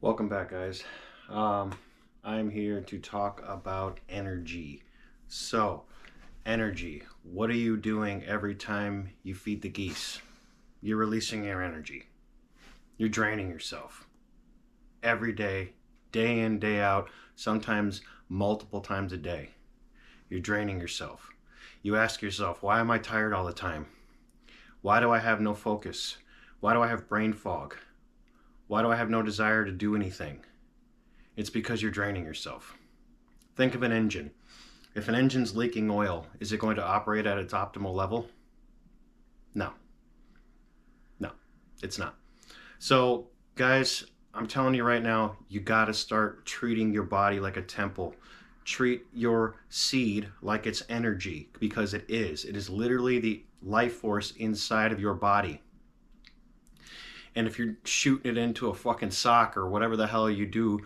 Welcome back, guys. I'm here to talk about energy. So, energy. What are you doing every time you feed the geese? You're releasing your energy. You're draining yourself every day in, day out, sometimes multiple times a day. You're draining yourself. You ask yourself, why am I tired all the time? Why do I have no focus? Why do I have brain fog? Why do I have no desire to do anything? It's because you're draining yourself. Think of an engine. If an engine's leaking oil, is it going to operate at its optimal level? No. No, it's not. So, guys, I'm telling you right now, you got to start treating your body like a temple. Treat your seed like it's energy, because it is. It is literally the life force inside of your body. And if you're shooting it into a fucking sock or whatever the hell you do,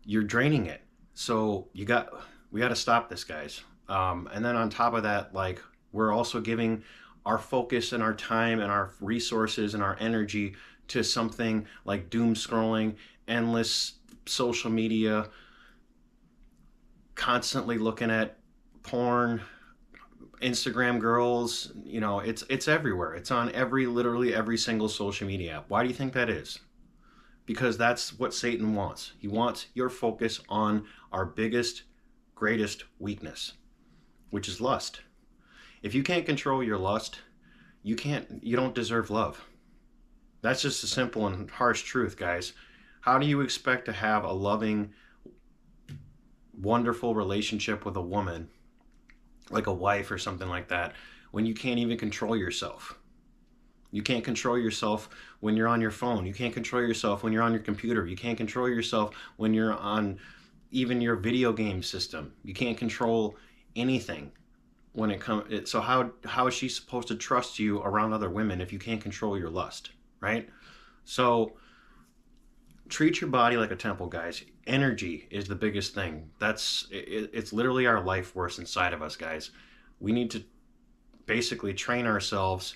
you're draining it. So we got to stop this, guys. And then on top of that, like, we're also giving our focus and our time and our resources and our energy to something like doom scrolling, endless social media, constantly looking at porn, Instagram girls. It's everywhere. It's on literally every single social media app. Why do you think that is? Because that's what Satan wants. He wants your focus on our biggest, greatest weakness, which is lust. If you can't control your lust, you don't deserve love. That's just a simple and harsh truth, guys. How do you expect to have a loving, wonderful relationship with a woman, like a wife or something like that, when you can't even control yourself? You can't control yourself when you're on your phone. You can't control yourself when you're on your computer. You can't control yourself when you're on even your video game system. You can't control anything when it comes. So how is she supposed to trust you around other women if you can't control your lust, right? So treat your body like a temple, guys. Energy is the biggest thing. It's literally our life force inside of us, guys. We need to basically train ourselves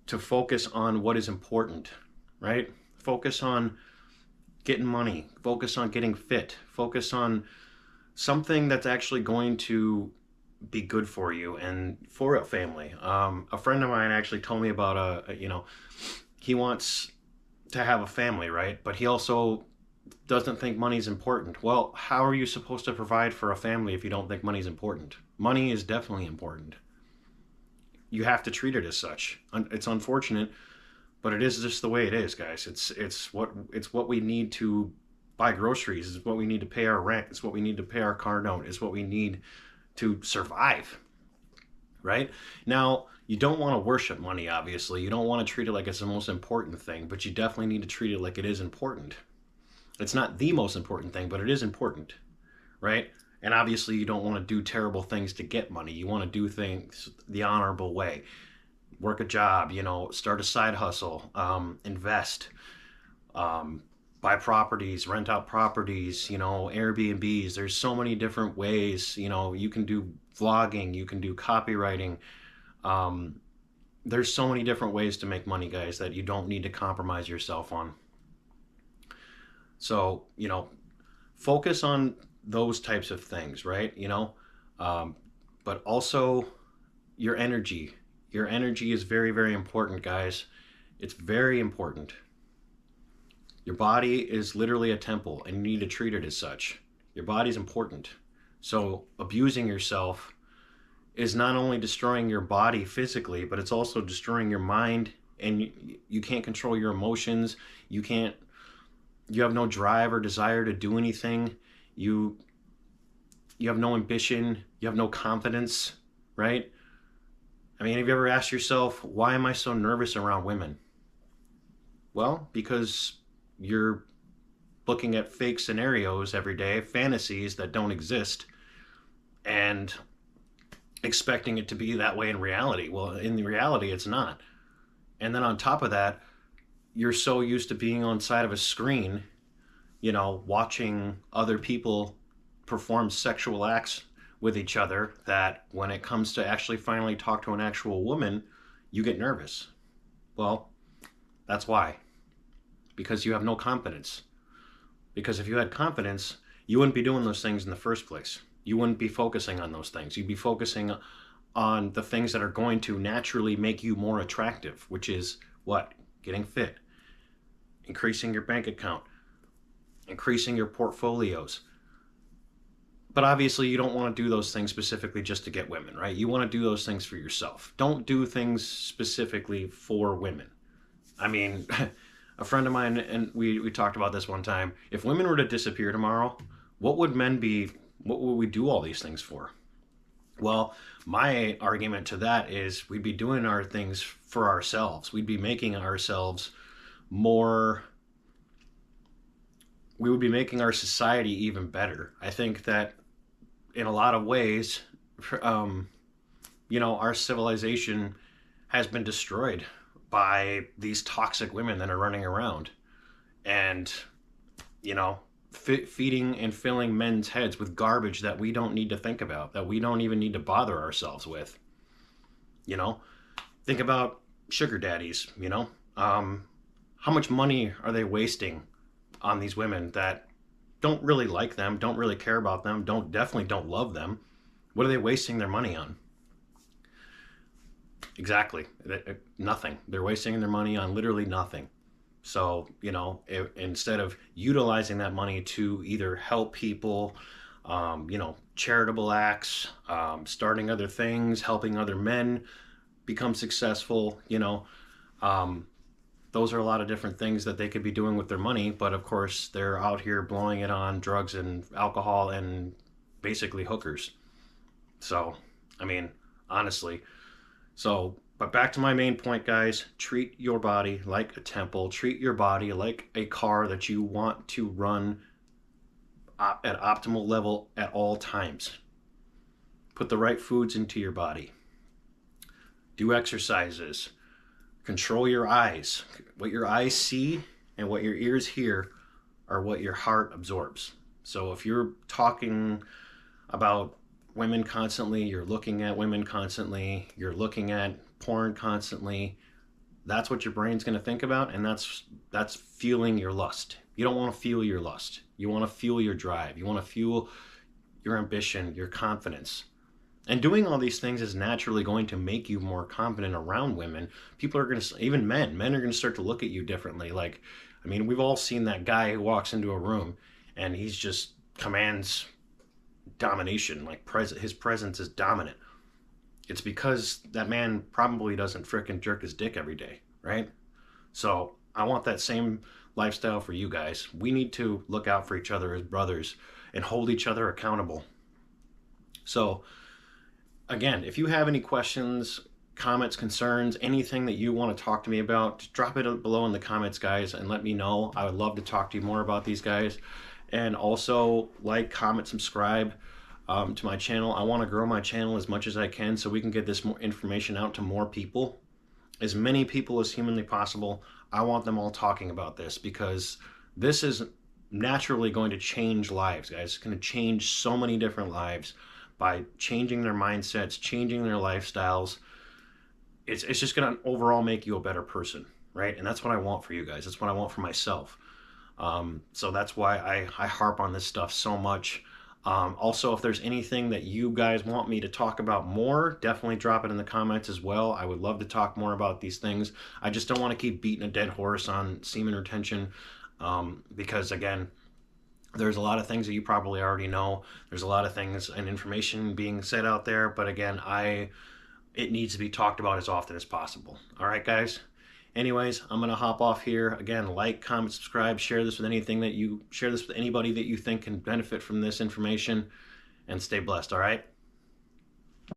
to focus on what is important, right? Focus on getting money, focus on getting fit, focus on something that's actually going to be good for you and for a family. A friend of mine actually told me about he wants to have a family, right? But he also doesn't think money's important. Well, how are you supposed to provide for a family if you don't think money's important? Money is definitely important. You have to treat it as such. It's unfortunate, but it is just the way it is, guys. It's what we need to buy groceries. It's what we need to pay our rent. It's what we need to pay our car note. It's what we need to survive, right? Now, you don't want to worship money, obviously. You don't want to treat it like it's the most important thing, but you definitely need to treat it like it is important. It's not the most important thing, but it is important, right? And obviously, you don't want to do terrible things to get money. You want to do things the honorable way. Work a job, start a side hustle, invest, buy properties, rent out properties, Airbnbs. There's so many different ways. You can do vlogging, you can do copywriting. There's so many different ways to make money, guys, that you don't need to compromise yourself on. So, focus on those types of things, right? But also your energy. Your energy is very, very important, guys. It's very important. Your body is literally a temple, and you need to treat it as such. Your body's important. So abusing yourself is not only destroying your body physically, but it's also destroying your mind, and you can't control your emotions. You have no drive or desire to do anything. You have no ambition, you have no confidence, right? I mean, have you ever asked yourself, why am I so nervous around women? Well, because you're looking at fake scenarios every day, fantasies that don't exist, and expecting it to be that way in reality. Well, in reality, it's not. And then on top of that, you're so used to being on side of a screen, watching other people perform sexual acts with each other, that when it comes to actually finally talk to an actual woman, you get nervous. Well, that's why. Because you have no confidence. Because if you had confidence, you wouldn't be doing those things in the first place. You wouldn't be focusing on those things. You'd be focusing on the things that are going to naturally make you more attractive, which is what? Getting fit, increasing your bank account, increasing your portfolios. But obviously, you don't want to do those things specifically just to get women, right? You want to do those things for yourself. Don't do things specifically for women. I mean, a friend of mine, and we talked about this one time. If women were to disappear tomorrow, what would men be? What would we do all these things for? Well, my argument to that is we'd be doing our things for ourselves. We'd be making ourselves more. We would be making our society even better. I think that in a lot of ways, our civilization has been destroyed by these toxic women that are running around and, feeding and filling men's heads with garbage that we don't need to think about, that we don't even need to bother ourselves with. Think about sugar daddies, how much money are they wasting on these women that don't really like them, don't really care about them, definitely don't love them? What are they wasting their money on? Exactly. Nothing. They're wasting their money on literally nothing. So, instead of utilizing that money to either help people, charitable acts, starting other things, helping other men become successful, those are a lot of different things that they could be doing with their money. But of course, they're out here blowing it on drugs and alcohol and basically hookers. So, honestly. But back to my main point, guys. Treat your body like a temple. Treat your body like a car that you want to run at optimal level at all times. Put the right foods into your body. Do exercises. Control your eyes. What your eyes see and what your ears hear are what your heart absorbs. So if you're talking about women constantly, you're looking at women constantly, you're looking at porn constantly, that's what your brain's going to think about, and that's fueling your lust. You don't want to fuel your lust. You want to fuel your drive. You want to fuel your ambition, your confidence. And doing all these things is naturally going to make you more confident around women. People are going to, even men are going to start to look at you differently. We've all seen that guy who walks into a room and he's just commands domination, his presence is dominant. It's because that man probably doesn't frickin' jerk his dick every day, right? So I want that same lifestyle for you guys. We need to look out for each other as brothers and hold each other accountable. So again, if you have any questions, comments, concerns, anything that you want to talk to me about, just drop it below in the comments, guys, and let me know. I would love to talk to you more about these guys. And also like, comment, subscribe to my channel. I want to grow my channel as much as I can so we can get this more information out to more people, as many people as humanly possible. I want them all talking about this because this is naturally going to change lives, guys. It's going to change so many different lives by changing their mindsets, changing their lifestyles. It's just going to overall make you a better person, right? And that's what I want for you guys. That's what I want for myself. So that's why I harp on this stuff so much. Also, if there's anything that you guys want me to talk about more, definitely drop it in the comments as well. I would love to talk more about these things. I just don't want to keep beating a dead horse on semen retention, because again, there's a lot of things that you probably already know. There's a lot of things and information being said out there, but again, it needs to be talked about as often as possible. All right, guys? Anyways, I'm going to hop off here. Again, like, comment, subscribe, share this with anybody that you think can benefit from this information, and stay blessed, all right?